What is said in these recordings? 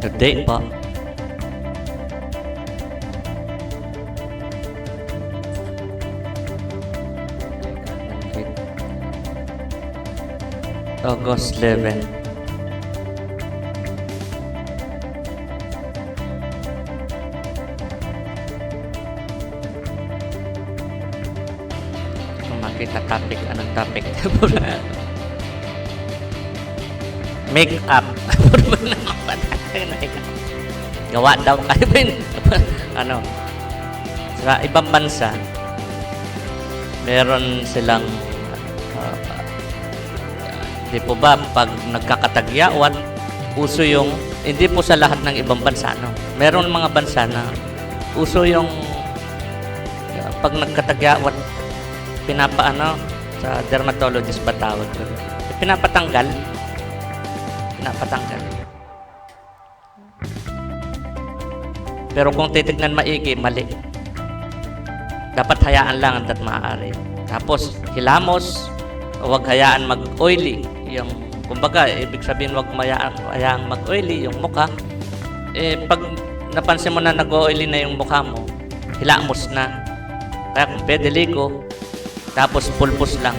Today pa. August 11. Kung makita topic, anong topic? Make up. Gawa daw kayo ba ano? Sa ibang bansa, meron silang di po ba pag nagkakatagyawan, uso yung, hindi po sa lahat ng ibang bansa, no? Meron mga bansa na uso yung pag nagkatagyawan, pinapaano, sa dermatologist ba tawag? Pinapatanggal. Pero kung titignan maigi, mali. Dapat hayaan lang at maaari. Tapos, hilamos, huwag hayaan mag-oily. Yung, kumbaga, ibig sabihin, huwag hayaang mag-oily yung mukha. Pag napansin mo na nag-oily na yung mukha mo, hilamos na. Kaya kung pwede ligo, tapos pulpos lang.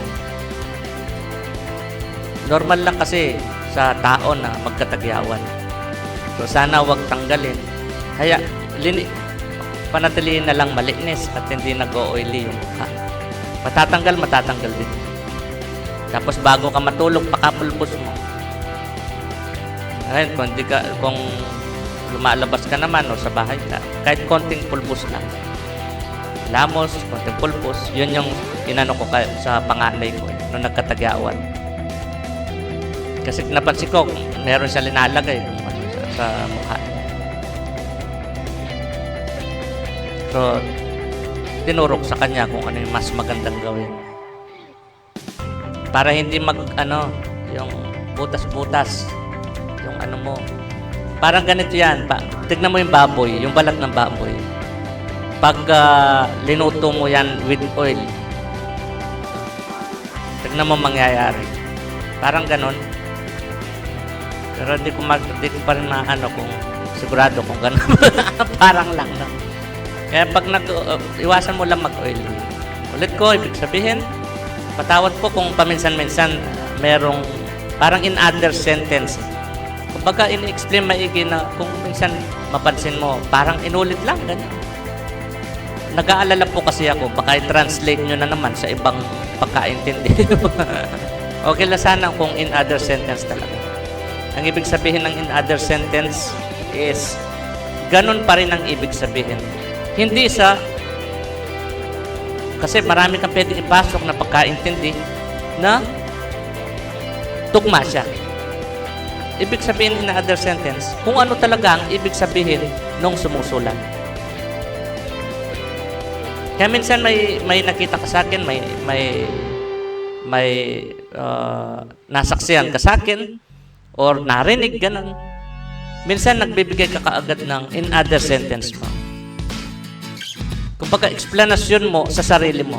Normal lang kasi sa tao na magkatagyawan. So, sana huwag tanggalin. Panatiliin na lang malinis at hindi nag-oily yung mukha. Matatanggal din. Tapos bago ka matulog, pakapulpos mo. Ngayon, kung lumalabas ka naman o sa bahay ka, kahit konting pulpos lang. Lamos, konting pulpos, yun yung inano ko sa panganay ko nung nagkatagyawan. Kasi napansin ko, meron siya linalagay sa mukha. So, tinurok sa kanya kung ano yung mas magandang gawin. Para hindi yung butas-butas, yung ano mo. Parang ganito yan. Tignan mo yung baboy, yung balat ng baboy. Pag linuto mo yan with oil, tignan mo mangyayari. Parang ganon. Pero di ko pa rin maano kung sigurado kung ganon. Parang lang, no? Kaya pag iwasan mo lang mag-oil. Ulit ko, ibig sabihin, patawad po kung paminsan-minsan merong parang in other sentence. Kumbaga, in-explain maigi na kung minsan mapansin mo, parang inulit lang, ganyan. Nag-aalala po kasi ako, baka i-translate nyo na naman sa ibang pagkaintindi. Okay lang sana kung in other sentence talaga. Ang ibig sabihin ng in other sentence is, ganun pa rin ang ibig sabihin. Hindi kasi marami kang pwede ipasok na pagkaintindi na tugma siya. Ibig sabihin in other sentence, kung ano talaga ang ibig sabihin nung sumusulat. Kaya minsan may nakita ka sa akin, may nasaksihan ka sa akin, or narinig, ganun. Minsan nagbibigay ka kaagad ng in other sentence mo. Kumbaga, explanation mo sa sarili mo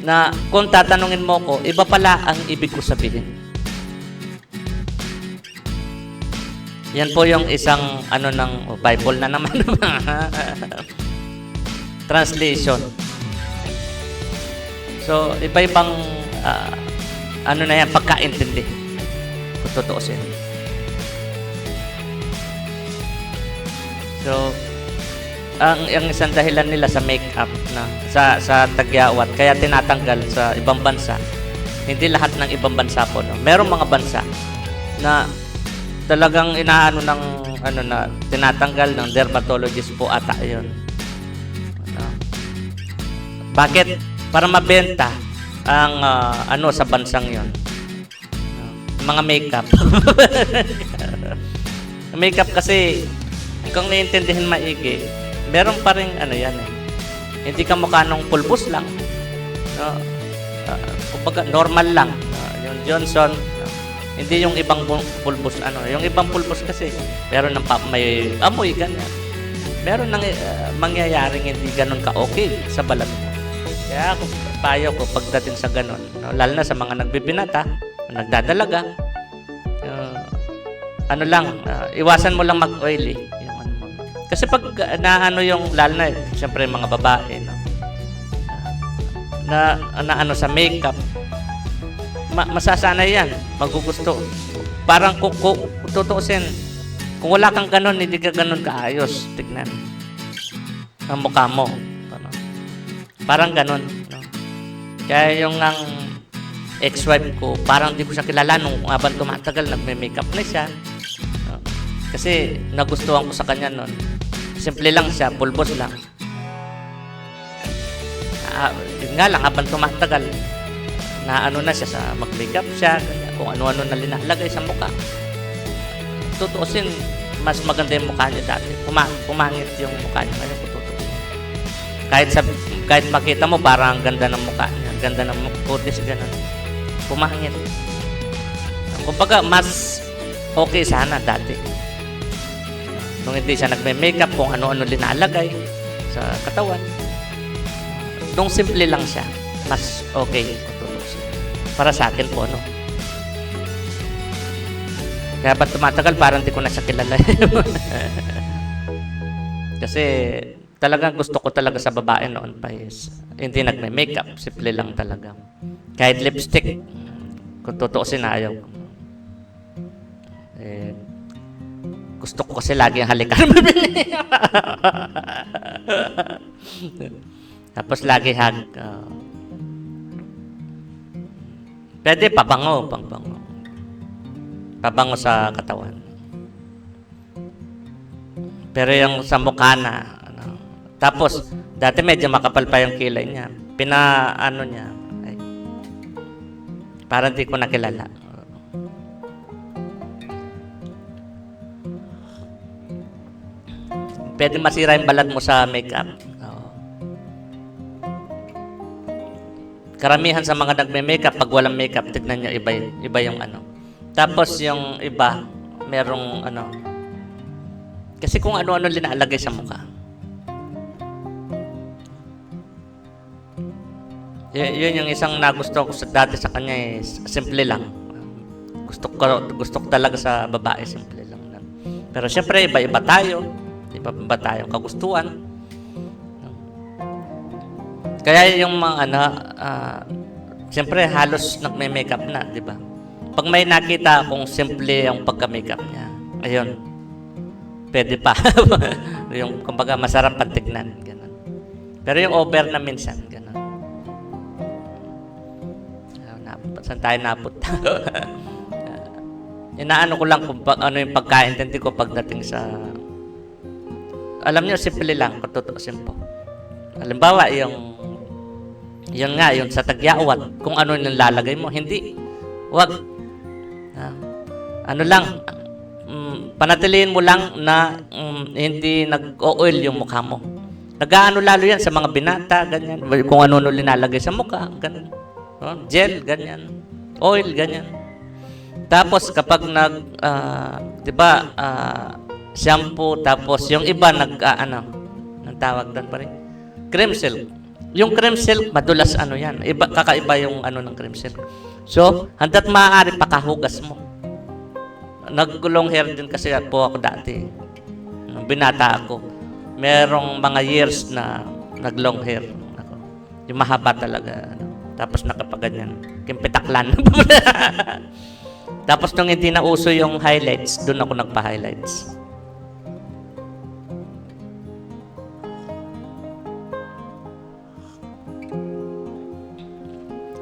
na kung tatanungin mo ko, iba pala ang ibig ko sabihin. Yan po yung isang ng Bible na naman. Translation. So, iba-ibang na yan, pagkaintindi. Kung totoo siya. So, ang isang dahilan nila sa make-up na sa tagyawat, kaya tinatanggal sa ibang bansa. Hindi lahat ng ibang bansa po, no. Merong mga bansa na talagang inaano ng na tinatanggal ng dermatologist po ata 'yon. No? Bakit? Para mabenta ang sa bansang 'yon. No? Mga make-up. Make-up kasi kung naiintindihan maigi, meron pa rin yan eh. Hindi ka mukha nung pulbos lang. No? Kumbaga, normal lang. Yung Johnson, hindi yung ibang pulbos. Yung ibang pulbos kasi, meron ng may amoy, ganyan. Meron ng mangyayaring hindi ganun ka-okay sa balat mo. Kaya ako, payo ko pagdating sa ganun. No? Lalo na sa mga nagbibinata, nagdadalaga, ano lang, iwasan mo lang mag-oily. Yung ano mo. Kasi pag naano yung, lalo na, siyempre mga babae, no? Na ano sa makeup, masasanay yan, magugusto. Parang kung tutuusin, kung wala kang ganon, hindi ka ganon kaayos, tignan ang mukha mo. Ano? Parang ganon. No? Kaya yung ang ex-wife ko, parang di ko siya kilala nung habang tumatagal, nagme-makeup na siya. No? Kasi nagustuhan ko sa kanya nun. Simple lang siya, bulbos lang. Yun nga lang, habang tumatagal, na ano na siya sa mag-makeup siya, kung ano-ano na linalagay sa mukha. Tutuusin, mas maganda yung mukha niya dati. Pumangit yung mukha niya ngayon. Kahit makita mo, parang ang ganda ng mukha niya. Ganda ng kutis, gano'n. Pumangit. Kumbaga, mas okay sana dati. Nung hindi siya nagme-makeup, kung ano-ano linalagay sa katawan. Nung simple lang siya, mas okay. Para sa akin po, no? Kaya ba't tumatagal, parang hindi ko na siya kilala. Kasi talagang gusto ko talaga sa babae noon pa is hindi nagme-makeup, simple lang talaga. Kahit lipstick, kung tutuusin na ayaw. Gusto ko kasi lagi ang halikan. Tapos lagi hug. Pwede pabango. Pabango sa katawan. Pero yung sa mukha na, ano. Tapos, dati medyo makapal pa yung kilay niya. Pinaano niya. Ay, parang di ko nakilala. Pwede masira yung balat mo sa makeup. Karamihan sa mga nagme-makeup, pag walang makeup, tignan nyo, iba yung ano. Tapos yung iba, merong ano. Kasi kung ano-ano linalagay sa mukha. Yun yung isang nagusto ko dati sa kanya is simple lang. Gusto ko talaga sa babae, simple lang. Pero syempre, iba-iba tayo. Iba-iba tayong kagustuhan. Kaya yung mga ano, siyempre halos nagme-makeup na, di ba? Pag may nakita kung simple ang pagka-makeup niya, ayun, pwede pa. Yung, kumbaga, masarap patignan, gano'n. Pero yung over na minsan, gano'n. Saan tayo napunta? Inaano ko lang kung ano yung pagkaintindi ko pagdating sa... Alam niyo, simple lang, kung tutuusin po. Halimbawa, yun nga, yung sa tagyawat, kung ano yung lalagay mo, hindi. Wag. Ano lang, panatilihin mo lang na hindi nag-oil yung mukha mo. Nag-aano lalo yan sa mga binata, ganyan. Kung ano linalagay sa mukha, ganyan. Gel, ganyan. Oil, ganyan. Tapos kapag shampoo, tapos yung iba ang tawag doon pa rin, cream silk. Yung cream silk, madulas ano yan. Kakaiba yung ano ng cream silk. So, hanggat maaari pakahugas mo. Nag-long hair din kasi po ako dati. Nung binata ako. Merong mga years na nag-long hair. Yung mahaba talaga. Tapos nakapaganyan. Kimpitaklan. Tapos nung hindi na uso yung highlights, doon ako nagpa-highlights.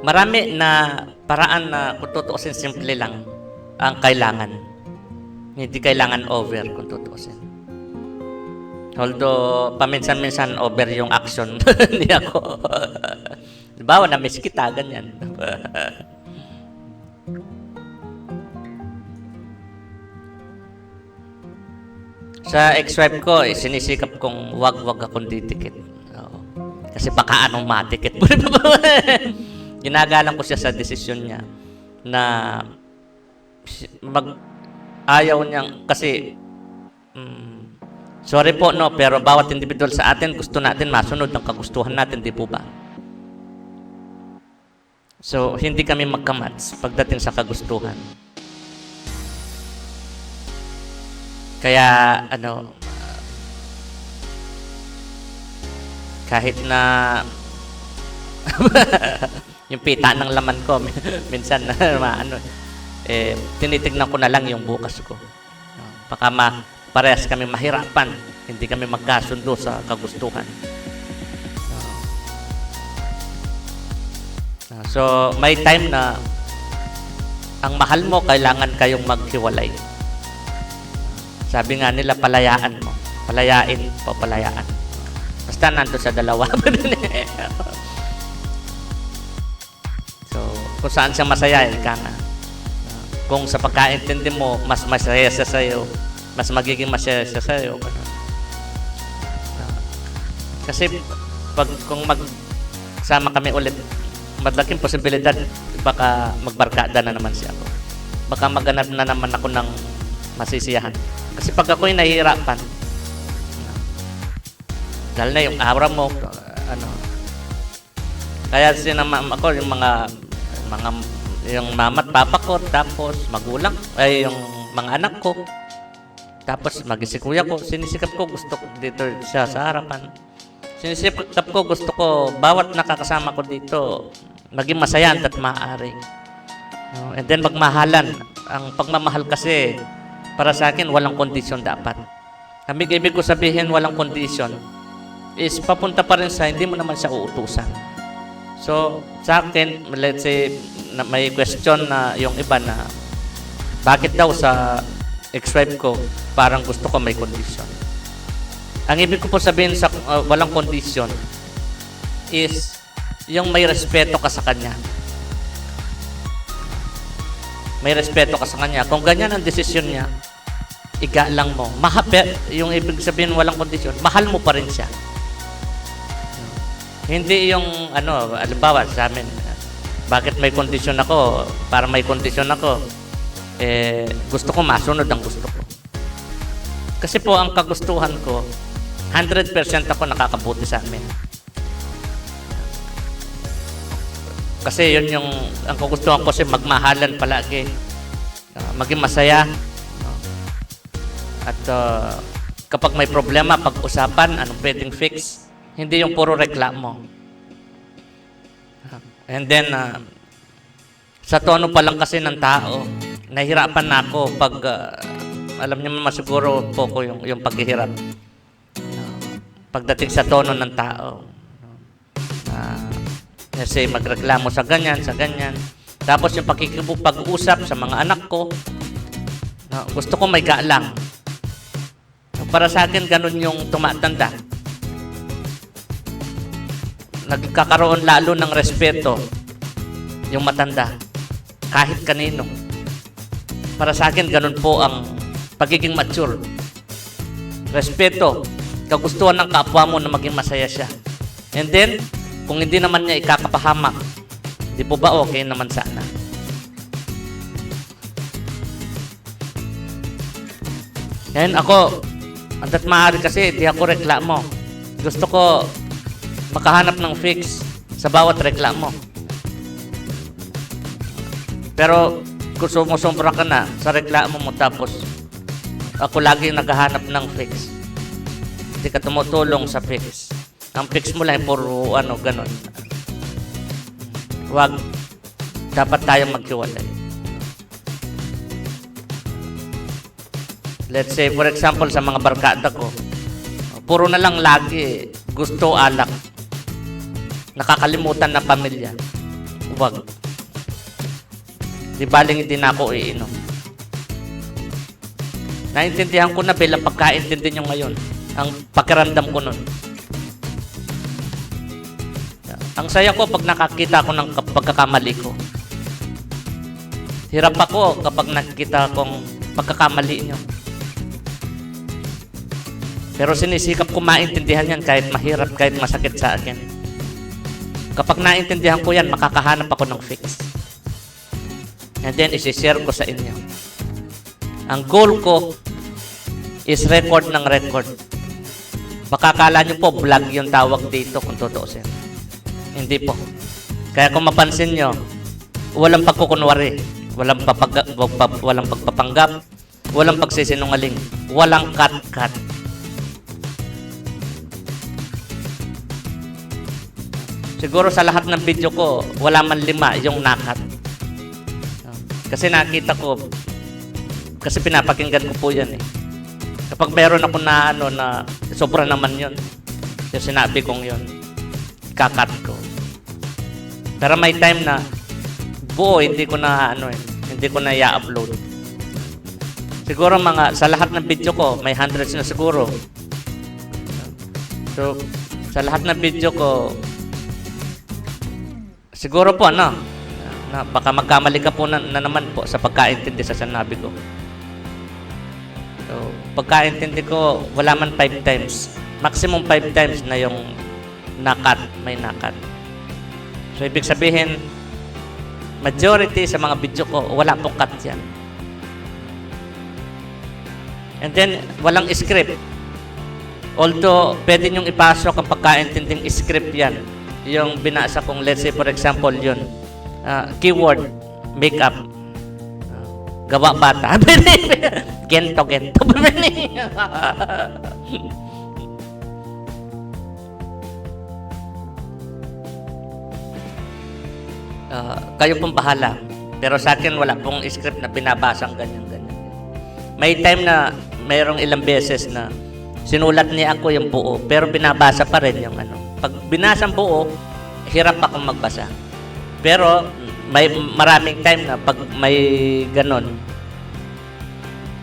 Marami na paraan na kung tutuusin simple lang ang kailangan. Hindi kailangan over kung tutuusin. Although paminsan-minsan over yung action hindi ako. Diba, na-miss kita, ganyan. Sa ex-wife ko, sinisikap kong wag akong didikit. Kasi baka anong matikit. Ginagalang ko siya sa desisyon niya na ayaw niyang kasi sorry po no, pero bawat individual sa atin gusto natin masunod ang kagustuhan natin, di po ba? So, hindi kami magkamats pagdating sa kagustuhan. Kaya, ano, kahit na yung pita ng laman ko, minsan ano, tinitignan ko na lang yung bukas ko. Baka parehas kami mahirapan, hindi kami magkasundo sa kagustuhan. So, may time na ang mahal mo, kailangan kayong maghiwalay. Sabi nga nila, palayaan mo. Palayain, papalayaan. Basta nando sa dalawa. So, kung saan siya masaya, ika nga. Kung sa pagkaintindi mo, mas masaya siya sa'yo, mas magiging masaya siya sa'yo. Kasi, kung magsama kami ulit, malaking posibilidad, baka magbarkada na naman siya ako. Baka maghanap na naman ako ng masisiyahan. Kasi pag ako'y nahihirapan, dahil na yung aura mo, ano, kaya sinamam ako yung yung mama at papa ko, tapos magulang, ay yung mga anak ko, tapos maging si kuya ko, sinisikap ko, gusto ko dito siya sa harapan. Sinisikap ko, gusto ko, bawat nakakasama ko dito, maging masaya at maaari. And then magmahalan. Ang pagmamahal kasi, para sa akin, walang kondisyon dapat. Ang ibig ko sabihin, walang kondisyon, is papunta pa rin sa hindi mo naman siya uutusan. So, sa akin, let's say, na may question na yung iba na, bakit daw sa ex-wife ko, parang gusto ko may kondisyon. Ang ibig ko po sabihin sa walang kondisyon, is, yung may respeto ka sa kanya. May respeto ka sa kanya. Kung ganyan ang desisyon niya, igalang mo. Yung ibig sabihin walang kondisyon, mahal mo pa rin siya. Hindi yung, ano, alimbawa sa amin, bakit may kondisyon ako? Para may kondisyon ako, gusto ko masunod ang gusto ko. Kasi po, ang kagustuhan ko, 100% ako nakakabuti sa amin. Kasi yun yung, ang kagustuhan ko kasi magmahalan palagi. Maging masaya. At kapag may problema, pag-usapan, anong pwedeng fix. Hindi yung puro reklamo. And then, sa tono pa lang kasi ng tao, nahihirapan na ako pag, alam niyo naman siguro po ko yung paghihirap. Pagdating sa tono ng tao. Kasi magreklamo sa ganyan. Tapos yung pag-uusap sa mga anak ko, gusto ko may galang. Para sa akin, ganun yung tumatanda. Nagkakaroon lalo ng respeto yung matanda. Kahit kanino. Para sa akin, ganun po ang pagiging mature. Respeto. Kagustuhan ng kapwa mo na maging masaya siya. And then, kung hindi naman niya ikakapahamak, di po ba okay naman sana? Ngayon ako, andat maaari kasi di ako reklamo. Gusto ko makahanap ng fix sa bawat reklamo. Pero kung sumusobra ka na sa reklamo mo tapos ako lagi naghahanap ng fix, hindi ka tumutulong sa fix. Ang fix mo lang puro ganun. Wag. Dapat tayong maghiwalay. Let's say, for example, sa mga barkada ko, puro na lang lagi gusto alak. Nakakalimutan na pamilya. Wag. Di baling hindi na ako iinom. Naintindihan ko na bilang pagkaintindi nyo ngayon ang pakiramdam ko nun. Ang saya ko pag nakakita ko ng pagkakamali ko. Hirap ako kapag nakikita kong pagkakamali nyo. Pero sinisikap ko maintindihan yan kahit mahirap, kahit masakit sa akin. Kapag naintindihan ko yan, makakahanap ako ng fix. And then, isi-share ko sa inyo. Ang goal ko is record ng record. Baka akala nyo po, vlog yung tawag dito kung totoo siya. Hindi po. Kaya kung mapansin nyo, walang pagkukunwari, walang pagpapanggap, walang pagsisinungaling, walang cut-cut. Siguro sa lahat ng video ko, wala man 5 yung nakat. Kasi nakita ko, kasi pinapakinggan ko po yan eh. Kapag meron ako na na sobra naman yun, yung sinabi kong yun, kakat ko. Pero may time na buo, hindi ko na hindi ko na i-upload. Siguro sa lahat ng video ko, may hundreds na siguro. So, sa lahat ng video ko, siguro po na baka magkamali ka po na naman po sa pagkaintindi sa sinabi ko. So, pagkaintindi ko, wala man 5 times. Maximum 5 times na yung may nakat. So, ibig sabihin, majority sa mga video ko, wala pong cut yan. And then, walang script. Although, pwede nyong ipasok ang pagkaintinding script yan. Yung binasa kong, let's say, for example, yun. Keyword, makeup. Gawa bata. Gento. Kayo pong bahala. Pero sa akin, wala pong script na binabasang ganyan. May time na mayroong ilang beses na sinulat niya ako yung buo, pero binabasa pa rin yung Pag binasang buo, hirap akong magbasa. Pero may maraming time na pag may ganon,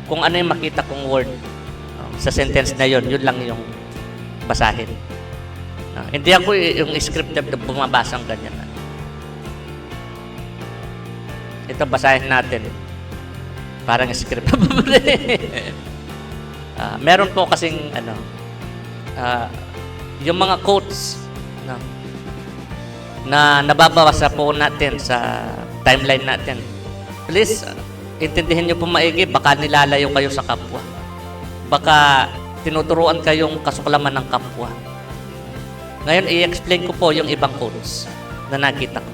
kung ano yung makita kong word sa sentence na yun lang yung basahin. Hindi ako yung scripted na bumabasang ganyan. Ito basahin natin. Parang script. Meron po kasing yung mga quotes na nababasa po natin sa timeline natin. Please, intindihin niyo po maigi, baka nilalayo kayo sa kapwa. Baka tinuturuan kayong kasuklaman ng kapwa. Ngayon, i-explain ko po yung ibang quotes na nakita ko.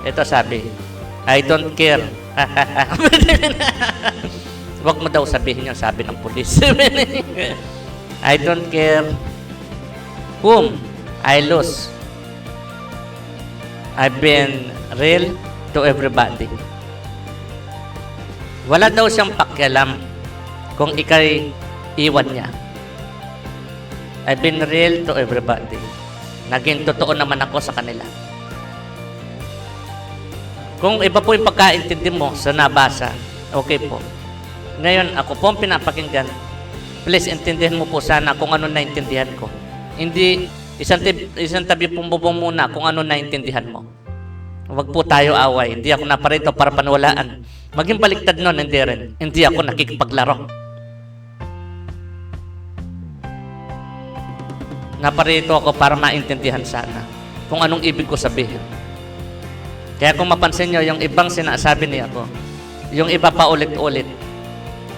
Ito sabi, I don't care. Huwag mo daw sabihin yung sabi ng pulis. I don't care whom I lose. I've been real to everybody. Wala daw siyang pakialam kung ikay iwan niya. I've been real to everybody. Naging totoo naman ako sa kanila. Kung iba po yung pagkaintindi mo sa nabasa, okay po. Ngayon, ako po ang pinapakinggan. Please, intindihan mo po sana kung ano naintindihan ko. Hindi, isang tabi po muna kung ano naintindihan mo. Huwag po tayo away. Hindi ako naparito para panwalaan. Maging baliktad nun, hindi rin. Hindi ako nakikipaglaro. Naparito ako para maintindihan sana kung anong ibig ko sabihin. Kaya kung mapansin nyo, yung ibang sinasabi niya ako, yung iba pa ulit-ulit.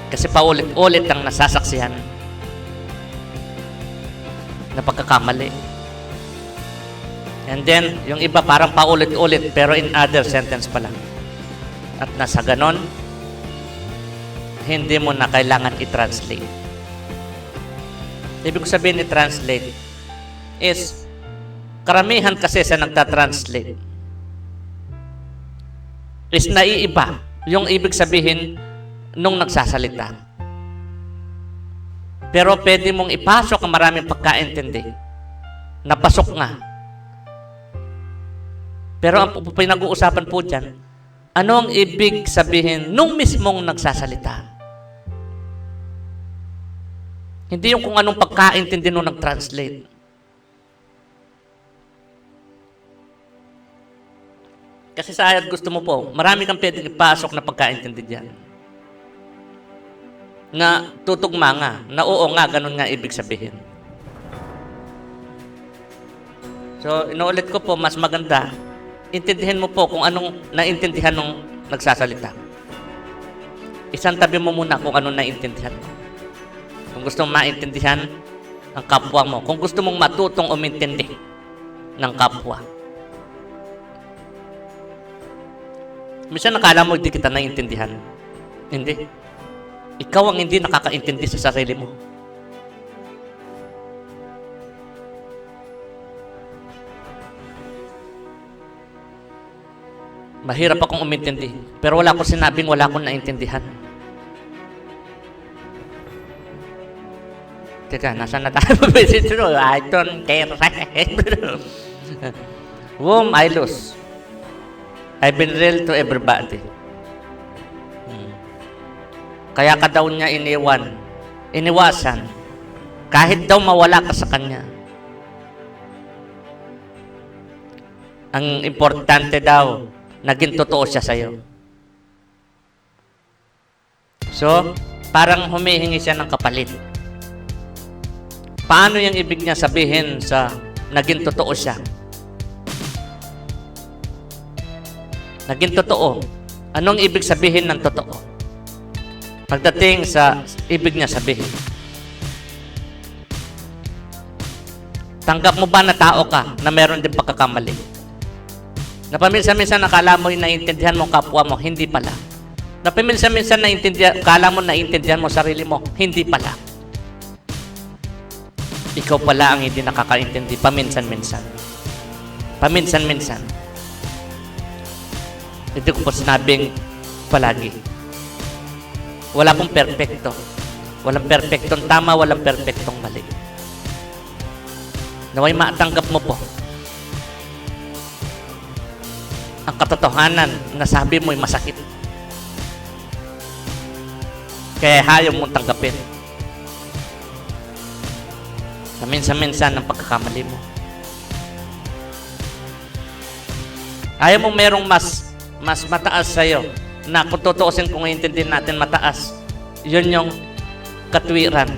Kasi pa ulit-ulit ang nasasaksihan na pagkakamali. And then, yung iba parang pa ulit-ulit pero in other sentence pa lang. At nasa ganon, hindi mo na kailangan i-translate. Ibig sabihin i-translate is, karamihan kasi sa nagta-translate is naiiba yung ibig sabihin nung nagsasalita. Pero pwede mong ipasok ang maraming pagkaintindi. Napasok nga. Pero ang pinag-uusapan po dyan, ano ang ibig sabihin nung mismong nagsasalita? Hindi yung kung anong pagkaintindi nung nag-translate. Kasi sa ayat gusto mo po, marami kang pwedeng ipasok na pagkaintindi dyan. Na tutugma nga, na oo nga, ganun nga ibig sabihin. So, inuulit ko po, mas maganda, intindihin mo po kung anong naintindihan nung nagsasalita. Isang tabi mo muna kung anong naintindihan mo. Kung gusto mong maintindihan ang kapwa mo, kung gusto mong matutong umintindi ng kapwa. Minsan nakala mo hindi kita naintindihan. Hindi. Ikaw ang hindi nakakaintindi sa sarili mo. Mahirap akong umintindi, pero wala akong sinabing wala akong naintindihan. Teka, nasaan na tayo? I don't care. Whom I lose, I've been real to everybody. Kaya ka daw niya iniwasan, kahit daw mawala ka sa kanya. Ang importante daw, naging totoo siya sa'yo. So, parang humihingi siya ng kapalit. Paano yung ibig niya sabihin sa naging totoo siya? Naging totoo. Anong ibig sabihin ng totoo? Pagdating sa ibig niya sabihin. Tanggap mo ba na tao ka na meron din pagkakamali? Na paminsan-minsan nakala mo yung naiintindihan mo kapwa mo, hindi pala. Na paminsan-minsan kala mo naiintindihan mo sarili mo, hindi pala. Ikaw pala ang hindi nakakaintindi paminsan-minsan. Paminsan-minsan. Hindi ko po sinabing palagi. Wala pong perpekto. Walang perpektong tama, walang perpektong mali. Naway matanggap mo po ang katotohanan na sabi mo'y masakit. Kaya ayaw mong tanggapin. Minsan-minsan ang pagkakamali mo. Ayaw mo merong mas mataas sa'yo na kung tutuusin, kung iintindihin natin mataas, yun yung katwiran.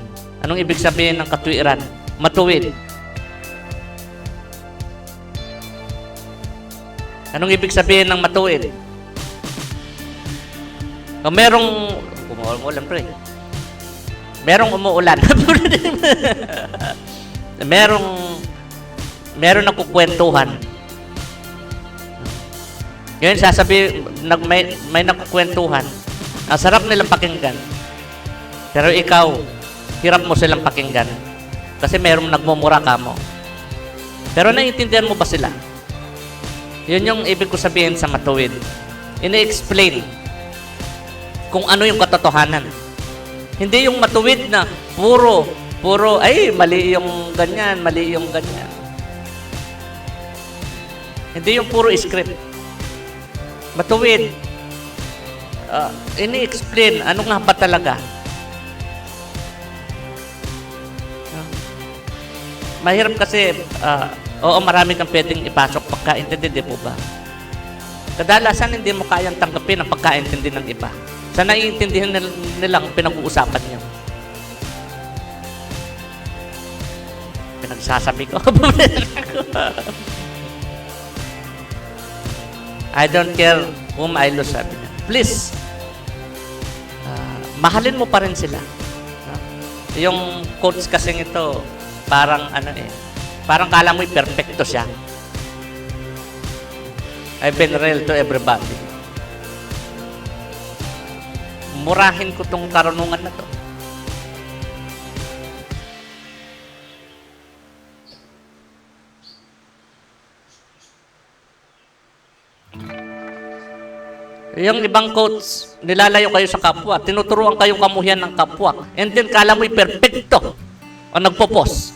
Anong ibig sabihin ng katwiran? Matuwid. Anong ibig sabihin ng matuwid? O merong umuulan, pre. Merong umuulan. Merong nakukwentuhan. Yun, may nakukwentuhan. Ang sarap nilang pakinggan. Pero ikaw, hirap mo silang pakinggan. Kasi merong nagmumura ka mo. Pero naiintindihan mo ba sila? Yun yung ibig ko sabihin sa matuwid. Ini-explain kung ano yung katotohanan. Hindi yung matuwid na puro, ay, mali yung ganyan, mali yung ganyan. Hindi yung puro script. Matuwid. Ini-explain, ano nga ba talaga? Mahirap kasi, oo, marami kang pwedeng ipasok pagkaintindi, di po ba? Kadalasan hindi mo kayang tanggapin ang pagkaintindi ng iba. Sa naiintindihan nilang pinag-uusapan niyo. Pinagsasabi ko. I don't care whom I lose, sabi niya. Please, mahalin mo pa rin sila. Yung quotes kasing ito, parang parang kala mo'y perfecto siya. I've been real to everybody. Murahin ko tong karunungan na to. Yung ibang quotes, nilalayo kayo sa kapwa, tinuturuan kayong kamuhian ng kapwa, and then kala mo'y perfecto o nagpo-post.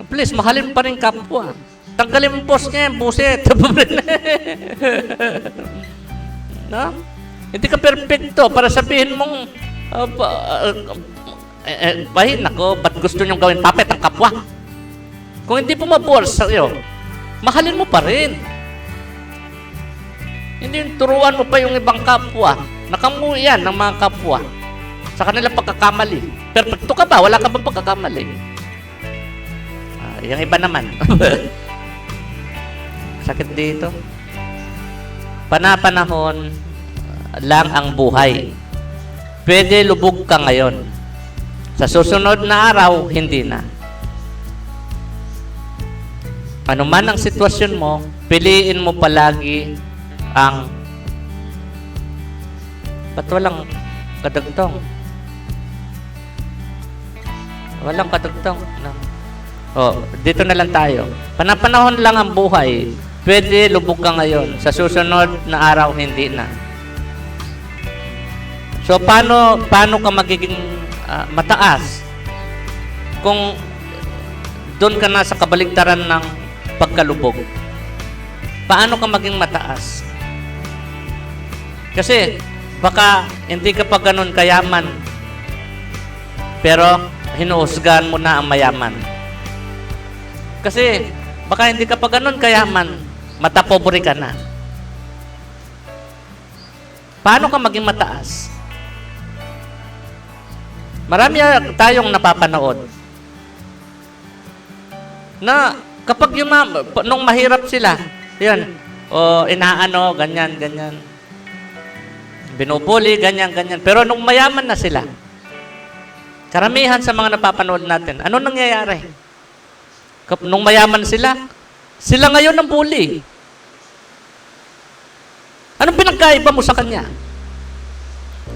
Please, mahalin pa rin kapwa. Tanggalin mo post niya, buset. No? Hindi ka perfecto para sabihin mong nako, ba't gusto niyong gawin papet ang kapwa? Kung hindi pumabor sa'yo, mahalin mo pa rin. Hindi yung turuan mo pa yung ibang kapwa. Nakamuyan ng mga kapwa sa kanilang pagkakamali. Perfecto ka ba? Wala ka bang pagkakamali? Yung iba naman. Sakit dito. Panapanahon lang ang buhay. Pwede lubog ka ngayon. Sa susunod na araw, hindi na. Ano man ang sitwasyon mo, piliin mo palagi ang ba't walang kadugtong? Walang kadugtong. No. Dito na lang tayo. Panapanahon lang ang buhay. Pwede lubog ka ngayon. Sa susunod na araw, hindi na. So, paano ka magiging mataas? Kung doon ka na sa kabaligtaran ng pagkalubog. Paano ka maging mataas? Kasi, baka hindi ka pa ganun kayaman, pero hinuhusgahan mo na ang mayaman. Kasi, baka hindi ka pa ganun kayaman, matapobre ka na. Paano ka maging mataas? Marami tayong napapanood na kapag nung mahirap sila, yan, inaano, ganyan, binubuli, ganyan. Pero nung mayaman na sila, karamihan sa mga napapanood natin, ano nangyayari? Nung mayaman sila ngayon ang bully. Anong pinagkaiba mo sa kanya?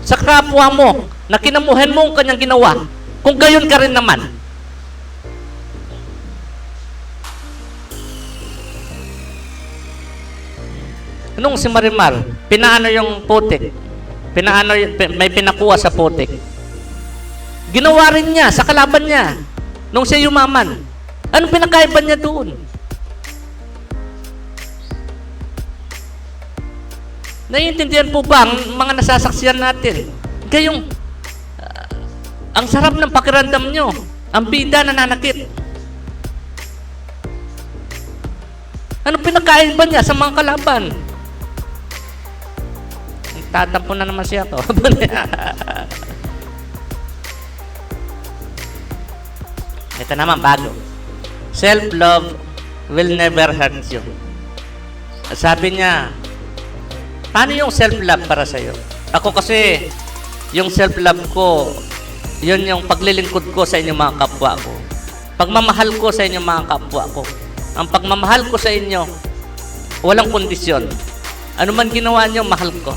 Sa kapwa mo, na kinamuhin mo ang kanyang ginawa, kung gayon ka rin naman. Nung si Marimar, pinaano yung putik, may pinakuha sa putik. Ginawa rin niya sa kalaban niya nung siya yumaman. Anong pinakaiba niya doon? Naiintindihan po ba ang mga nasasaksiyan natin? Kayong, ang sarap ng pakiramdam nyo, ang bida nananakit. Anong pinakaiba niya sa mga kalaban? Tatampo na naman siya to. Ito naman, bago. Self-love will never hurt you. Sabi niya, paano yung self-love para sa'yo? Ako kasi, yung self-love ko, yun yung paglilingkod ko sa inyong mga kapwa ko. Pagmamahal ko sa inyong mga kapwa ko. Ang pagmamahal ko sa inyo, walang kondisyon. Ano man ginawa niyo, mahal ko.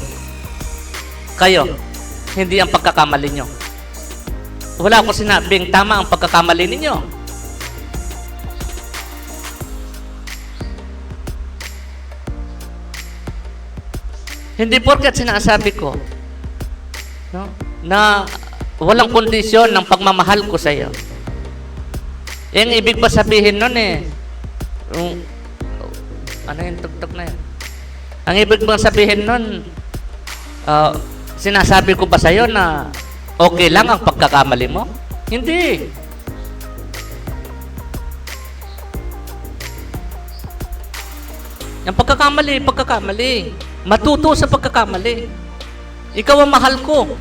Kayo, hindi ang pagkakamali nyo. Wala ko sinabing tama ang pagkakamali ninyo. Hindi porket sinasabi ko, no, na walang kondisyon ng pagmamahal ko sa iyo. Yung ibig ba sabihin nun ano yung tugtog na yan? Ang ibig bang sabihin nun, sinasabi ko ba sa'yo na okay lang ang pagkakamali mo? Hindi. Ang pagkakamali. Matuto sa pagkakamali. Ikaw ang mahal ko.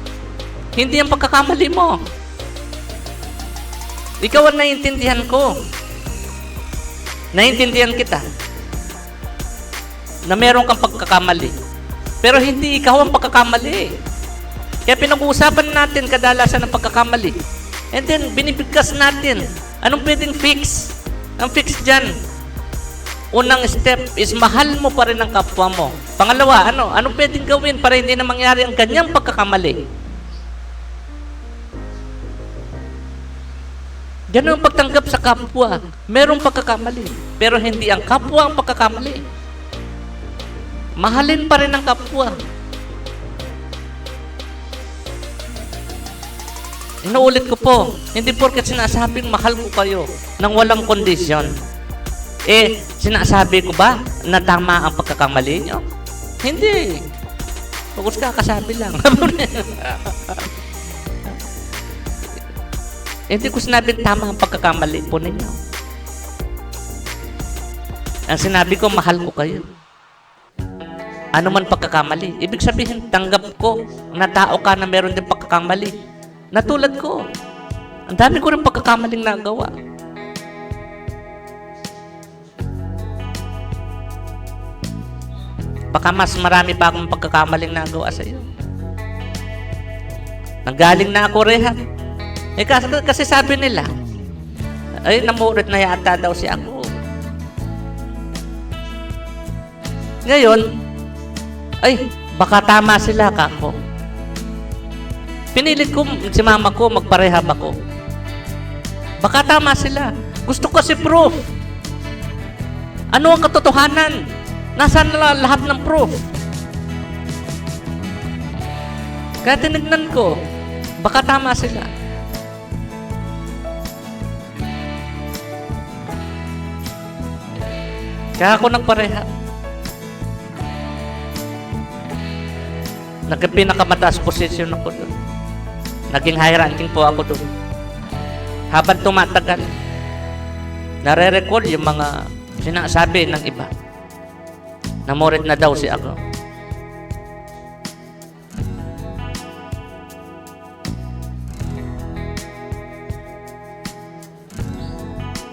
Hindi ang pagkakamali mo. Ikaw ang naiintindihan ko. Naiintindihan kita. Na meron kang pagkakamali. Pero hindi ikaw ang pagkakamali. Kaya pinag-uusapan natin kadalasan ng pagkakamali. And then, binibigkas natin. Anong pwedeng fix? Ang fix dyan, unang step is mahal mo pa rin ang kapwa mo. Pangalawa, anong pwedeng gawin para hindi na mangyari ang kanyang pagkakamali? Ganun ang pagtanggap sa kapwa. Merong pagkakamali. Pero hindi ang kapwa ang pagkakamali. Mahalin pa rin ang kapwa. Inuulit ko po, hindi porket sinasabing mahal ko kayo nang walang kondisyon. Sinasabi ko ba na tama ang pagkakamali nyo? Hindi. Pagos ka, kasabi lang. Hindi ko sinabing tama ang pagkakamali po ninyo. Ang sinabi ko, mahal ko kayo. Ano man pagkakamali. Ibig sabihin, tanggap ko na tao ka na meron din pagkakamali. Natulad ko. Ang dami ko rin pagkakamaling nagawa. Baka mas marami pa akong pagkakamaling nagawa sa iyo. Nanggaling na ako rehab. Kasi sabi nila, namurit na yata daw si ako. Ngayon, ay, baka tama sila, kako. Pinilit ko si mama ko, magparehab ako. Baka tama sila. Gusto ko kasi proof. Ano ang katotohanan? Nasaan na lahat ng proof? Kaya tinignan ko, baka tama sila. Kaya ako nagparehab. Nagpinakamataas posisyon ako doon. Naging high ranking po ako doon. Habang tumatagal, nare-recall yung mga sinasabi ng iba. Namorit na daw si ako.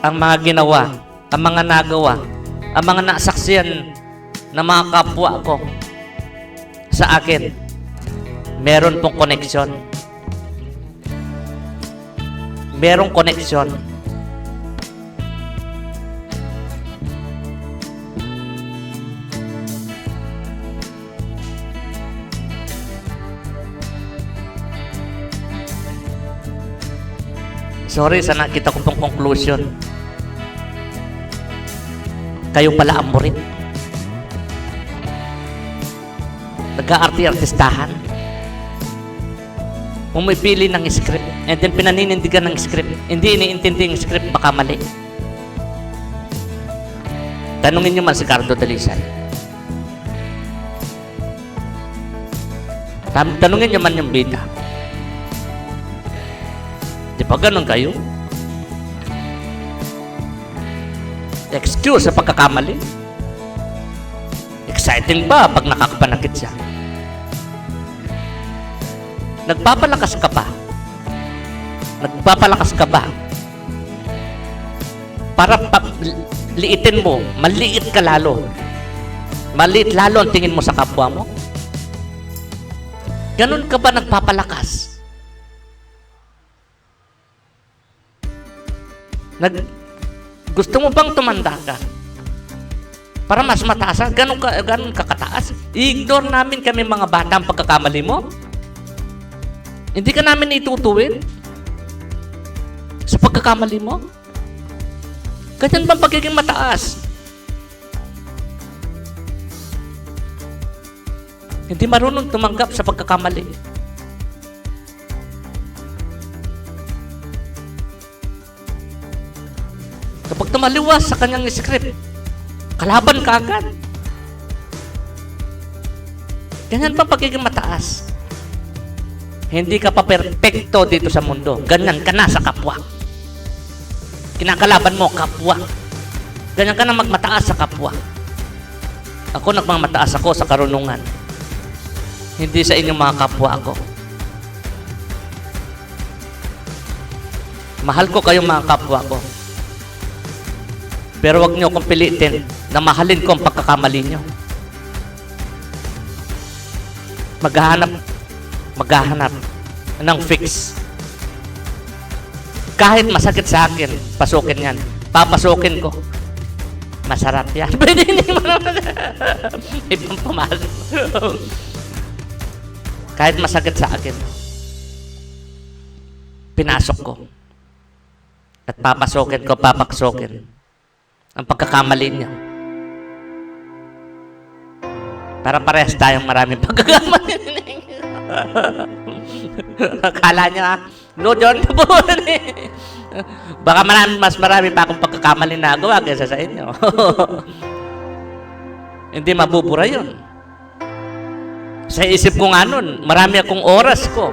Ang mga ginawa, ang mga nagawa, ang mga nasaksiyan ng mga kapwa ko sa akin, meron pong koneksyon. Merong koneksyon. Sorry sa nakita ko pong conclusion. Kayo pala ang murit. Nag-aarti-artistahan. Pumipili ng script and then pinaninindigan ng script. Hindi iniintindi yung script, baka mali. Tanungin nyo man si Cardo Dalisay. Tanungin nyo man yung bida. Di ba ganun kayo? Excuse sa pagkakamali. Exciting ba pag nakakapanakit siya? Nagpapalakas ka ba? Nagpapalakas ka ba? Para liitin mo, maliit ka lalo. Maliit lalo ang tingin mo sa kapwa mo? Ganun ka ba nagpapalakas? Gusto mo bang tumanda ka? Para mas mataas, ganun ka kataas. I-ignore namin kami mga bata ang pagkakamali mo. Hindi ka namin itutuwid sa pagkakamali mo. Ganyan bang pagiging mataas? Hindi marunong tumanggap sa pagkakamali. Kapag tumaliwas sa kanyang script, kalaban ka agad. Ganyan pa pagiging mataas. Hindi ka pa perpekto dito sa mundo. Ganyan ka na sa kapwa. Kinakalaban mo, kapwa. Ganyan ka na magmataas sa kapwa. Ako nagmamataas ako sa karunungan. Hindi sa inyong mga kapwa ako. Mahal ko kayong mga kapwa ko. Pero wag niyo akong pilitin na mahalin ko ang pagkakamali niyo. Maghahanap ng fix. Kahit masakit sa akin, pasukin yan. Papasukin ko. Masarap yan. Pwede hindi mo naman. Ibang pumasok. Kahit masakit sa akin, pinasok ko. At papasukin ko, papaksukin ang pagkakamali niyo. Para parehas tayong maraming pagkakamali. Akala niya, no, John, baka mas marami pa akong pagkakamali na gawa kaysa sa inyo. Hindi mabubura yun. Sa isip ko nga nun, marami akong oras ko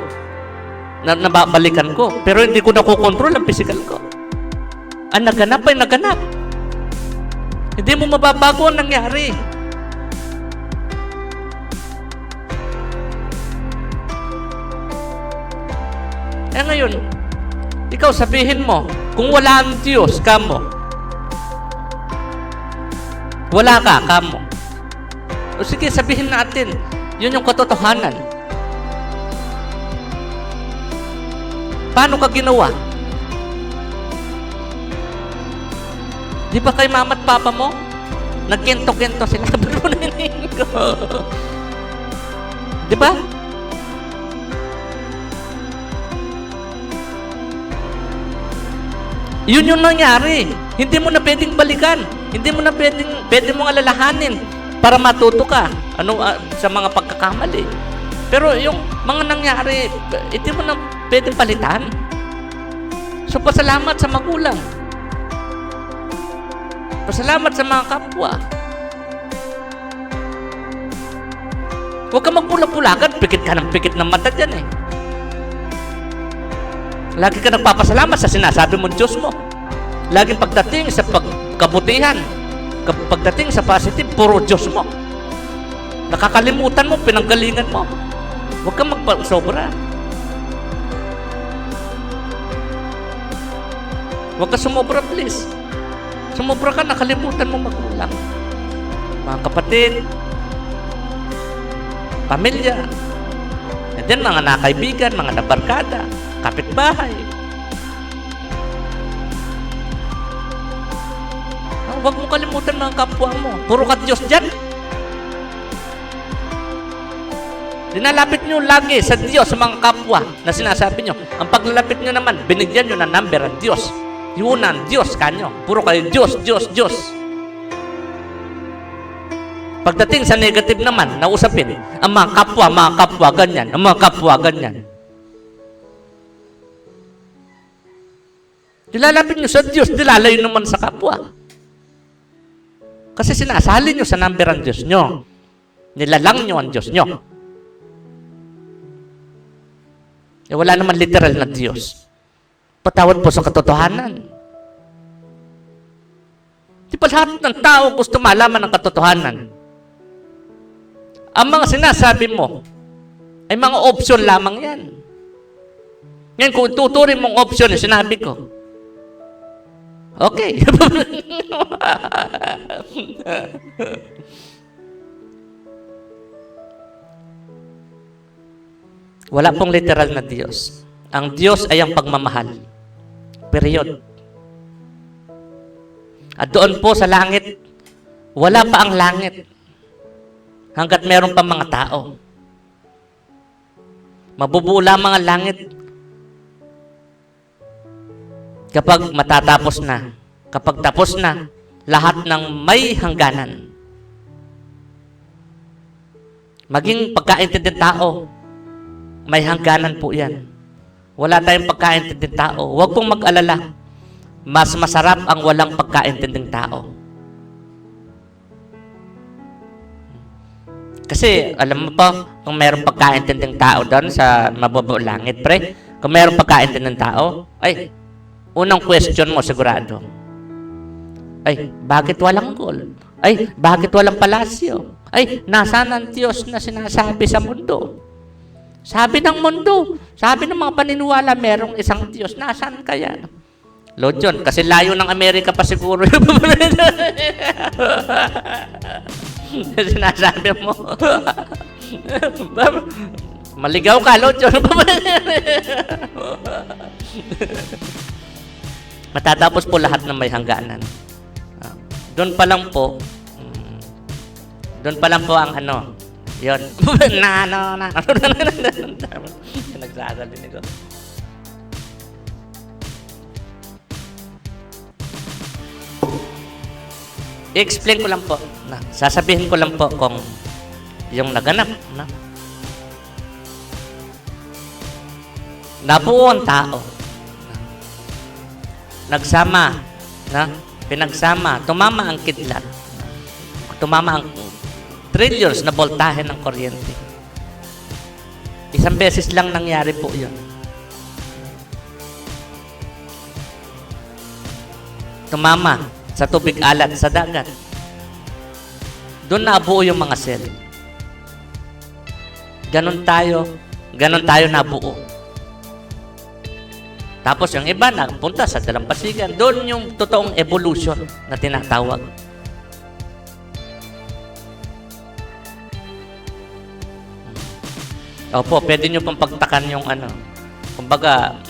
na nababalikan ko. Pero hindi ko nakukontrol ang physical ko. Ang naganap ay naganap. Hindi mo mababago ang nangyari. Eh ngayon, ikaw sabihin mo, kung wala ang Diyos, kamo. Wala ka, kamo. O sige, sabihin natin, yun yung katotohanan. Paano ka ginawa? Di ba kay mama at papa mo? Nagkento-kento sila. Di ba? Yun yung nangyari. Hindi mo na pwedeng balikan. Hindi mo na pwede mong alalahanin para matuto ka sa mga pagkakamali. Pero yung mga nangyari, hindi mo na pwedeng palitan. So, pasalamat sa magulang. Pasalamat sa mga kapwa. Huwag ka magpula-pulagan. Pikit ka ng mata dyan eh. Lagi ka nagpapasalamat sa sinasabi mo Diyos mo. Lagi pagdating sa pagkabutihan, pagdating sa positive, puro Diyos mo. Nakakalimutan mo, pinanggalingan mo. Huwag kang magpasobra. Huwag ka sumobra, please. Sumobra ka, nakalimutan mo magulang. Mga kapatid, pamilya, and then mga nakaibigan, mga nabarkada, kapitbahay. Huwag mo kalimutan mga kapwa mo. Puro ka Diyos dyan. Dinalapit nyo lagi sa Diyos sa mga kapwa na sinasabi nyo. Ang paglalapit nyo naman, binigyan nyo ng number ang Diyos. Yun ang Diyos kanyo. Puro kayo Diyos, Diyos, Diyos. Pagdating sa negative naman, nausapin, ang mga kapwa, ganyan. Ang mga kapwa, ganyan. Dilalapit nyo sa Diyos, dilalayo naman sa kapwa. Kasi sinasali nyo sa number ang Diyos nyo. Nilalang nyo ang Diyos nyo. Wala naman literal na Diyos. Patawad po sa katotohanan. Di ba lahat ng tao gusto malaman ng katotohanan? Ang mga sinasabi mo ay mga option lamang yan. Ngayon, kung tuturin mong option yung sinabi ko, okay. Wala pong literal na Diyos. Ang Diyos ay ang pagmamahal. Period. At doon po sa langit, wala pa ang langit hanggat meron pa mga tao. Mabubuo lamang ang langit kapag matatapos na. Kapag tapos na lahat ng may hangganan. Maging pagkaintinding tao, may hangganan po yan. Wala tayong pagkaintinding tao. Huwag pong mag-alala. Mas masarap ang walang pagkaintinding tao. Kasi, alam mo pa, kung mayroong pagkaintinding tao doon sa mababaw langit, pre, kung mayroong pagkaintinding tao, ay, unang question mo, sigurado. Ay, bakit walang gold? Ay, bakit walang palasyo? Ay, nasaan ang Diyos na sinasabi sa mundo? Sabi ng mundo, sabi ng mga paniniwala, merong isang Diyos. Nasaan kaya? Lord John, kasi layo ng Amerika pa siguro yung sinasabi mo. Maligaw ka, Lord John. Matatapos po lahat ng may hangganan. Doon pa lang po ang yun. Nagsasabi nito. I-explain ko lang po. Sasabihin ko lang po kung yung naganap. Nabuo ang tao. Nagsama. Pinagsama. Tumama ang kidlat. Tumama ang trillions na voltahe ng kuryente. Isang beses lang nangyari po yun. Tumama sa tubig alat sa dagat. Doon nabuo yung mga cell. Ganon tayo nabuo. Tapos yung iba napunta sa dalampasigan. Doon yung totoong evolution na tinatawag. Opo, pwede nyo pong pagtakan yung kumbaga,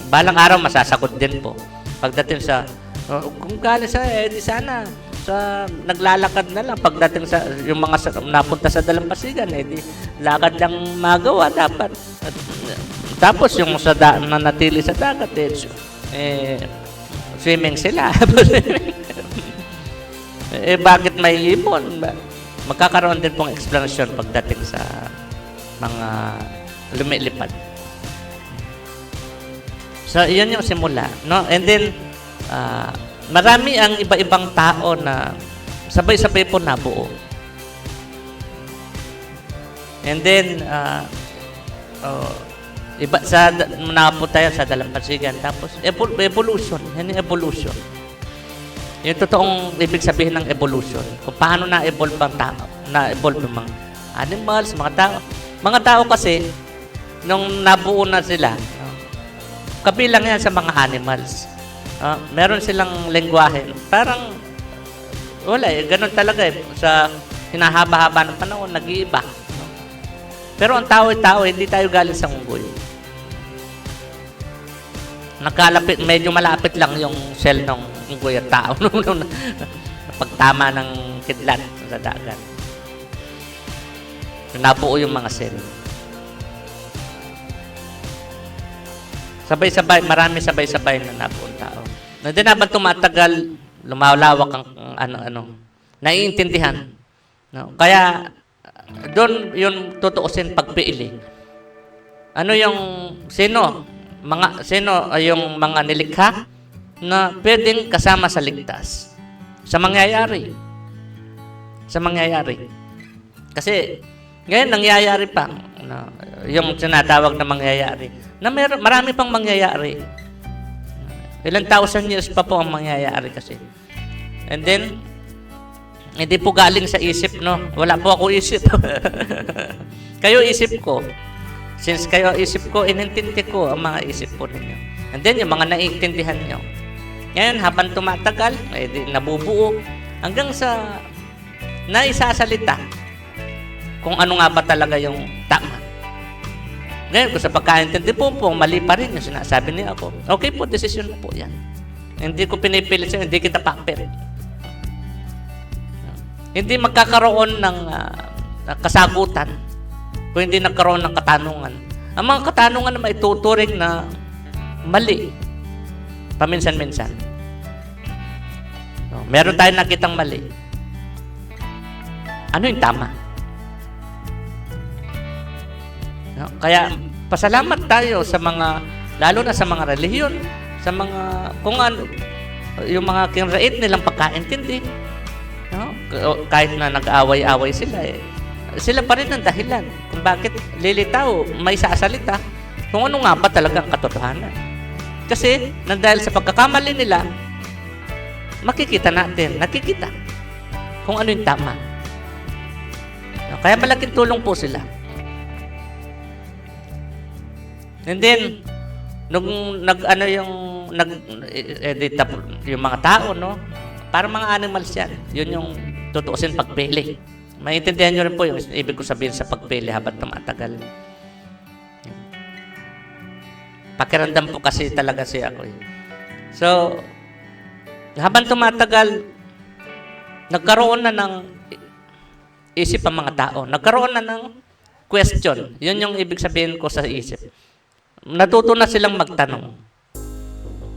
balang araw masasagot din po. Pagdating sa, kung galing sa, di sana, sa naglalakad na lang pagdating sa yung mga napunta sa dalampasigan, di lakad lang magawa dapat. At, tapos yung nanatili sa dagat, swimming sila. Bakit may ibon? Magkakaroon din pong explanation pagdating sa mga lumilipad. So, yun yung simula. No? And then, marami ang iba-ibang tao na sabay-sabay po nabuo. And then, napo tayo sa dalampasigan. Tapos, evolution. Yan yung evolution. Yung totoong ibig sabihin ng evolution. Kung paano na-evolve ang tao. Na-evolve ng mga animals, mga tao. Mga tao kasi, nung nabuo na sila, kabilang yan sa mga animals. Meron silang lengguwahe. Parang, wala ganun talaga sa hinahaba-haba ng panahon, nag-iiba. Pero ang tao, hindi tayo galing sa unggoy. Medyo malapit lang yung cell ng unggoy at tao. Pagtama ng kidlat sa dagat. Nabuo yung mga cell. Marami sabay-sabay na nabuong tao. Hindi naman tumatagal, lumalawak ang naiintindihan. No? Kaya, doon yung tutuusin pagpili. Sino yung mga nilikha na pwedeng kasama sa ligtas? Sa mangyayari. Kasi, ngayon nangyayari pa. Yung sinatawag na mangyayari. Marami pang mangyayari. Ilang thousand years pa po ang mangyayari kasi. And then, hindi po galing sa isip, no? Wala po ako isip. Kayo isip ko. Since kayo isip ko, inintindi ko ang mga isip po ninyo. And then, yung mga naiintindihan nyo. Ngayon, habang tumatagal, nabubuo, hanggang sa naisasalita kung ano nga ba talaga yung tama. Ngayon, kung sa pagkaintindi po, mali pa rin yung sinasabi niya ako. Okay po, desisyon po yan. Hindi ko pinipilit siya, hindi kita papel. Hindi magkakaroon ng kasagutan kung hindi nagkaroon ng katanungan. Ang mga katanungan na maituturing na mali, paminsan-minsan. Meron tayong nakitang mali. Ano yung tama? Kaya pasalamat tayo sa mga, lalo na sa mga relihiyon, sa mga, kung ano, yung mga kinrait nilang pagkaintindi. No? Kahit na nag-away-away sila, sila pa rin ang dahilan kung bakit lilitaw, may sasalita, kung ano nga ba talagang katotohanan. Kasi, dahil sa pagkakamali nila, nakikita kung ano yung tama. No? Kaya malaking tulong po sila. And then, nung yung mga tao, no? Parang mga animals yan. Yun yung tutuusin pagpili. Maintindihan nyo rin po yung ibig ko sabihin sa pagpili habang tumatagal. Pakiramdam po kasi talaga siya ako. So, habang tumatagal, nagkaroon na ng isip ang mga tao. Nagkaroon na ng question. Yun yung ibig sabihin ko sa isip. Natuto na silang magtanong.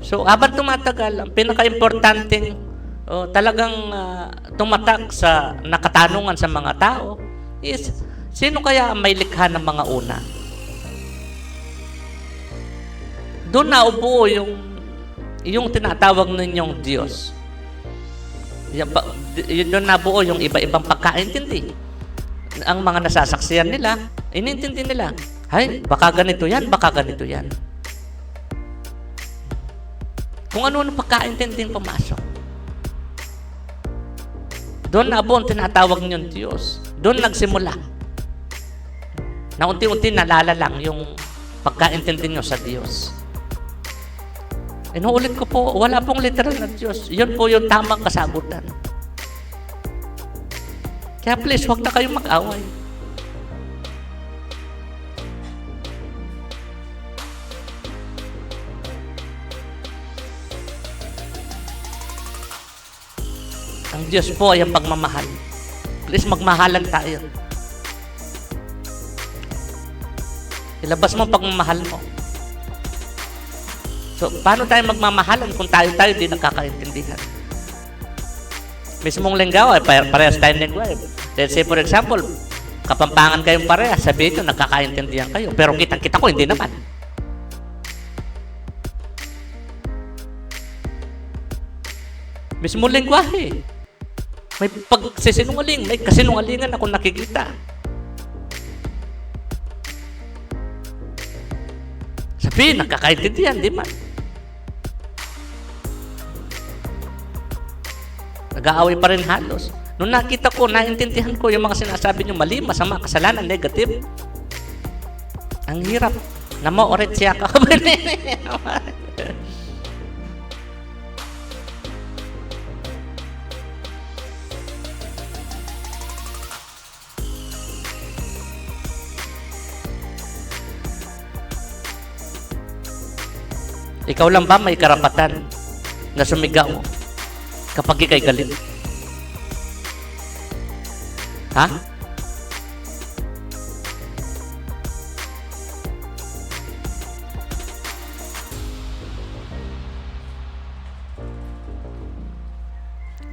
So, habang tumatagal, ang pinaka-importanting talagang tumatak sa nakatanungan sa mga tao is, sino kaya ang may likha ng mga una? Doon naubuo yung tinatawag ninyong Diyos. Doon nabuo yung iba-ibang pagkaintindi. Ang mga nasasaksiyan nila, inintindi nila. Ay, baka ganito yan. Kung ano-ano pagkaintinding pumasok. Doon na po ang tinatawag niyong Diyos. Doon nagsimula. Na unti-unti nalala lang yung pagkaintindi niyo sa Diyos. Inuulit ko po, wala pong literal na Diyos. Yun po yung tamang kasagutan. Kaya please, huwag na kayong mag-away. Ang Diyos po ay ang pagmamahal. Please, magmahalan tayo. Ilabas mo ang pagmamahal mo. So, paano tayo magmamahalan kung tayo di nakakaintindihan? Mismong linggaw, parehas tayong linggaw. Let's say, for example, Kapampangan kayong parehas, sabihin nyo, nagkakaintindihan kayo. Pero kitang-kita ko, hindi naman. Mismo lingwahe. May pagsisinungaling, may kasinungalingan ako nakikita. Sabihin, nagkakaintindihan, di man. Nag-aaway pa rin halos. Nung nakita ko, naintindihan ko yung mga sinasabi nyo, mali, masama, kasalanan, negative. Ang hirap. Namo-oret siya ka. Ikaw lang ba may karapatan na sumigaw kapag ikay galit? Ha?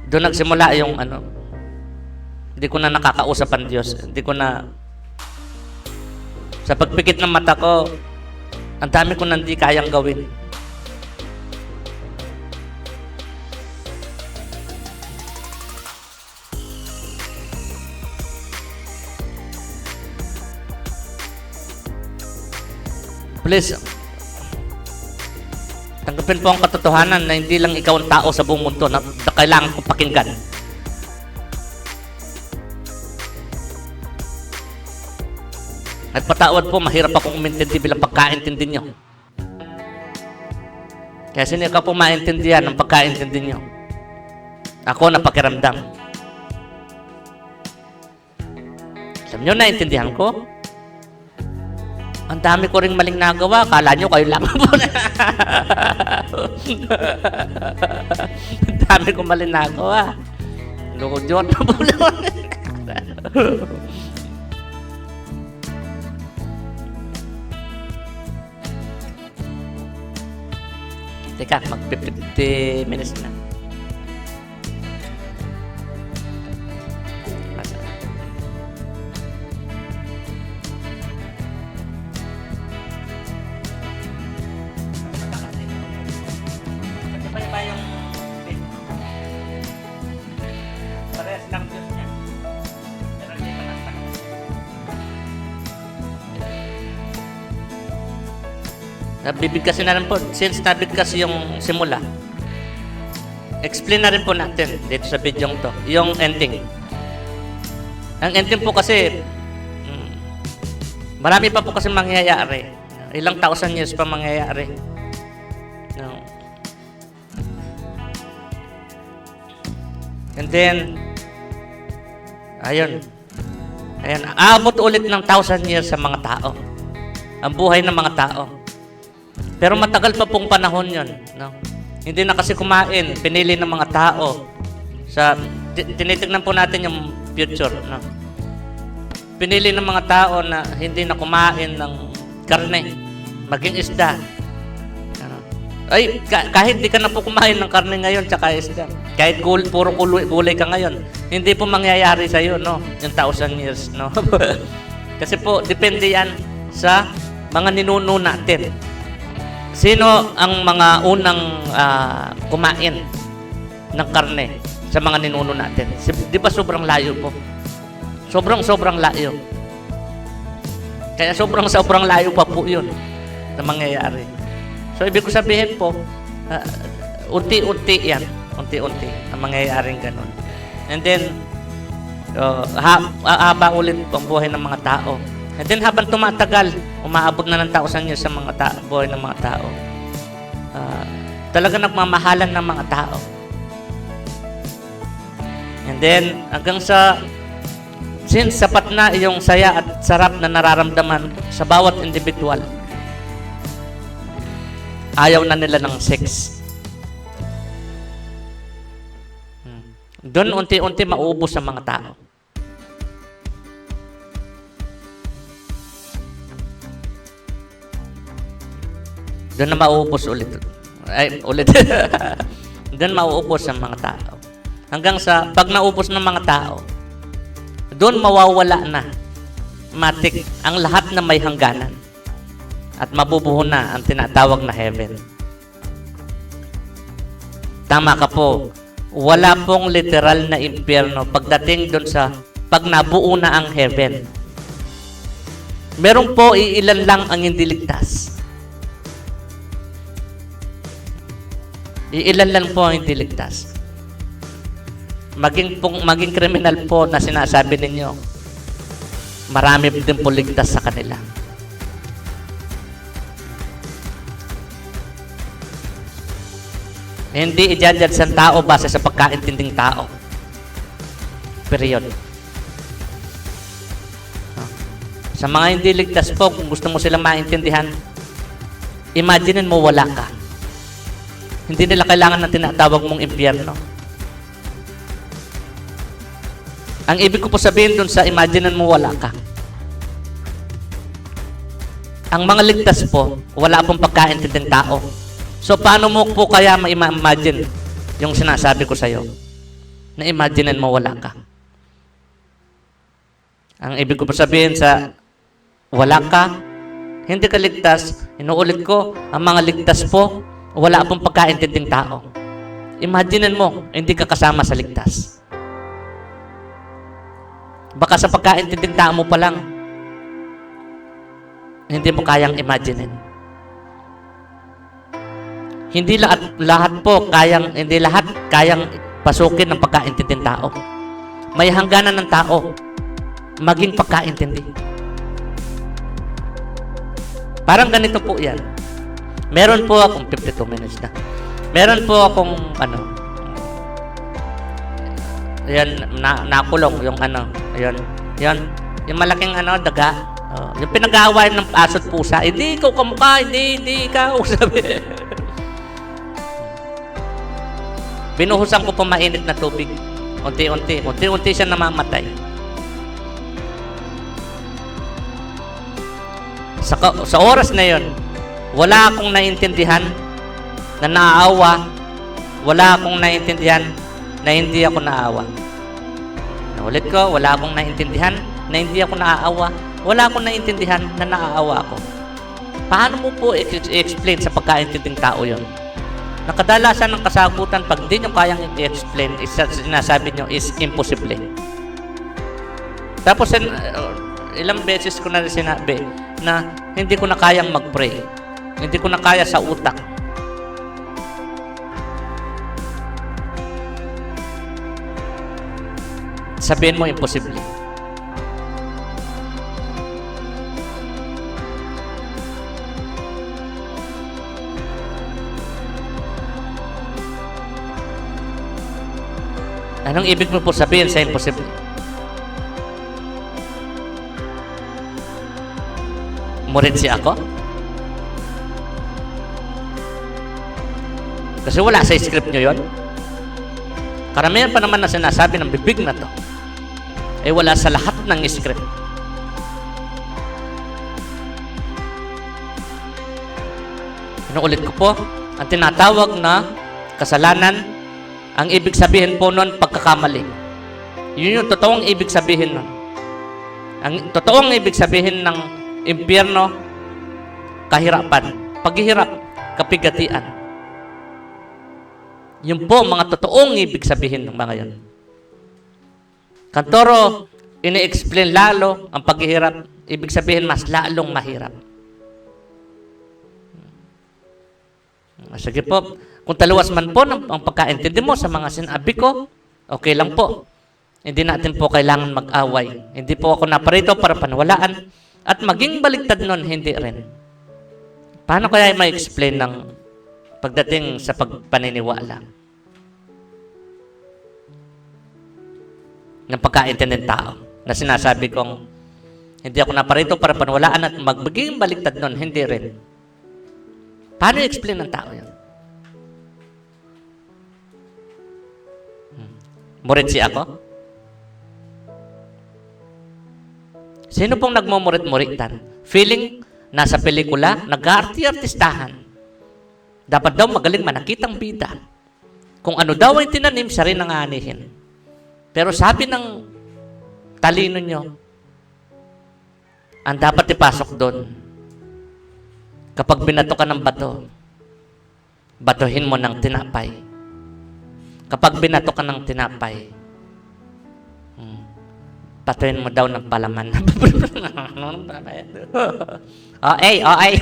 Doon nagsimula yung hindi ko na nakakausap ang Diyos. Hindi ko na, sa pagpikit ng mata ko, ang dami ko nang hindi kayang gawin. Please, tanggapin po ang katotohanan na hindi lang ikaw ang tao sa buong mundo na kailangan kong pakinggan. At patawad po, mahirap akong umintindi bilang pagkaintindi nyo. Kaya sino ka po maintindihan ng pagkaintindi nyo? Ako na pakiramdam. Alam nyo, naintindihan ko? Ang dami ko ring maling nagawa. Kala nyo kayo lang po na. Ang dami ko maling nagawa. Lukod-yot na po naman. Teka, mag-50 minutes na. Nabibigkasin na rin po, since nabigkas yung simula, explain na rin po natin dito sa video to, yung ending. Ang ending po kasi, marami pa po kasi mangyayari. Ilang 1,000 years pa mangyayari. No. And then, ayun, aabot ulit ng 1,000 years sa mga tao. Ang buhay ng mga tao. Pero matagal pa pong panahon yun. No? Hindi na kasi kumain, pinili ng mga tao. Tinitignan po natin yung future. No? Pinili ng mga tao na hindi na kumain ng karne, maging isda. Ay, kahit di ka na po kumain ng karne ngayon, tsaka isda. Kahit puro gulay ka ngayon, hindi po mangyayari sa'yo, no? Yung 1,000 years, no? Kasi po, depende yan sa mga ninuno natin. Sino ang mga unang kumain ng karne sa mga ninuno natin? Di ba sobrang layo po? Sobrang layo. Kaya sobrang layo pa po yun na mangyayari. So, ibig ko sabihin po, unti-unti yan. Unti-unti ang mangyayaring ganun. And then, haba ulit ang buhay ng mga tao. And then habang tumatagal, umaabot na ng 1,000 years sa mga buhay ng mga tao. Talaga nagmamahalan ng mga tao. And then hanggang since sapat na yung saya at sarap na nararamdaman sa bawat individual, ayaw na nila ng sex. Doon unti-unti maubos ang mga tao. Doon na maubos ulit. Doon mauubos ang mga tao. Hanggang sa pag naubos ng mga tao, doon mawawala na matik ang lahat na may hangganan at mabubuo na ang tinatawag na heaven. Tama ka po. Wala pong literal na impyerno pagdating doon sa pag nabuo na ang heaven. Meron po iilan lang ang hindi ligtas. Iilan lang po ang hindi ligtas. Maging kriminal po na sinasabi ninyo, marami din po ligtas sa kanila. Hindi i-judge ang tao base sa pagkaintinding tao. Period. Sa mga hindi ligtas po, kung gusto mo silang maintindihan, imaginin mo wala ka. Hindi nila kailangan ng tinatawag mong impyerno. Ang ibig ko po sabihin dun sa imaginin mo wala ka. Ang mga ligtas po, wala pong pagkaintinding tao. So, paano mo po kaya ma-imagine yung sinasabi ko sa'yo? Na imaginein mo wala ka. Ang ibig ko po sabihin sa wala ka, hindi ka ligtas, inuulit ko, ang mga ligtas po, wala pong pagkaintinding tao. Imaginein mo, hindi ka kasama sa ligtas. Baka sa pagkaintinding tao mo pa lang, hindi mo kayang imaginein. Hindi lahat po kayang, hindi lahat kayang pasukin ng pagkaintinding tao. May hangganan ng tao maging pagkaintindi. Parang ganito po yan. Meron po akong 52 minutes na. Meron po akong yan, nakulong yung yan, yung malaking daga. Yung pinag-aawayan ng aso't pusa, hindi ikaw kamukha, hindi ikaw, sabi. Binuhusan ko pa mainit na tubig. Unti-unti siya namamatay. Sa oras na yon, wala akong naintindihan na naaawa. Wala akong naintindihan na hindi ako naawa. Naulit ko, wala akong naintindihan na hindi ako naaawa. Wala akong naintindihan na naaawa ako. Paano mo po i-explain sa pagkaintinding tao yon? Nakadalasan ng kasagutan pag di nyo kayang i-explain, sinasabi nyo is imposible. Tapos ilang beses ko na rin sinabi na hindi ko na kayang mag-pray. Hindi ko na kaya sa utak. Sabihin mo imposible. Anong ibig mo po sabihin sa imposible? Muritsi ako? Kasi wala sa script nyo yun. Karamihan pa naman na sinasabi ng bibig na to, ay wala sa lahat ng script. Inuulit ko po, ang tinatawag na kasalanan, ang ibig sabihin po nun, pagkakamali. Yun yung totoong ibig sabihin nun. Ang totoong ibig sabihin ng impyerno, kahirapan, paghihirap, kapigatian. Yun po mga totoong ibig sabihin ng mga yun. Kantoro, ini-explain lalo ang paghihirap, ibig sabihin mas lalong mahirap. Sige po, kung taluwas man po ang pagkaintindi mo sa mga sinabi ko, okay lang po. Hindi natin po kailangan mag-away. Hindi po ako naparito para paniwalaan. At maging baliktad nun, hindi rin. Paano kaya ma-explain ng pagdating sa pagpaniniwala ng pagkaintindi ng tao na sinasabi kong hindi ako naparito para paniwalaan at maging baliktad nun, hindi rin. Paano i-explain ng tao yun? Muritsi ako? Sino pong nagmumurit-muritan? Feeling, nasa pelikula, nag-aarti-artistahan. Dapat daw magaling manakitang bida. Kung ano daw ay tinanim, siya rin ang aanihin. Pero sabi ng talino nyo, ang dapat ipasok doon, kapag binato ka ng bato, batuhin mo ng tinapay. Kapag binato ka ng tinapay, batuhin mo daw ng palaman. Ay.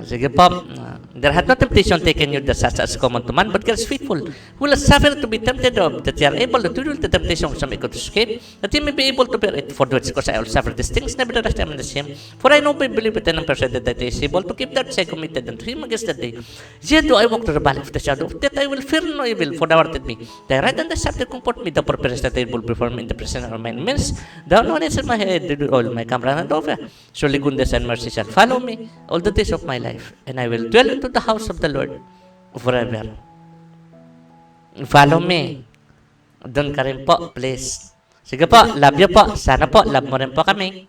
Sige po. There hath no temptation taken you that such as common to man, but God is faithful, who will suffer to be tempted of, that ye are able to do the temptation of some able to escape, that ye may be able to bear it. For which cause I will suffer these things, nevertheless I am in the same. For I know by belief within and persuaded that he is able to keep that which I committed unto him against that day. Yet do I walk through the valley of the shadow of death, I will fear no evil, for thou art with me. Thy right and thy staff comfort me, thou preparest the table before me in the presence of my enemies. Thou knowest my head, all my camera and over. Surely goodness and mercy shall follow me all the days of my life, and I will dwell into the house of the Lord forever. Follow me. Doon ka rin po, please. Sige po, love you po. Sana po, love mo rin po kami.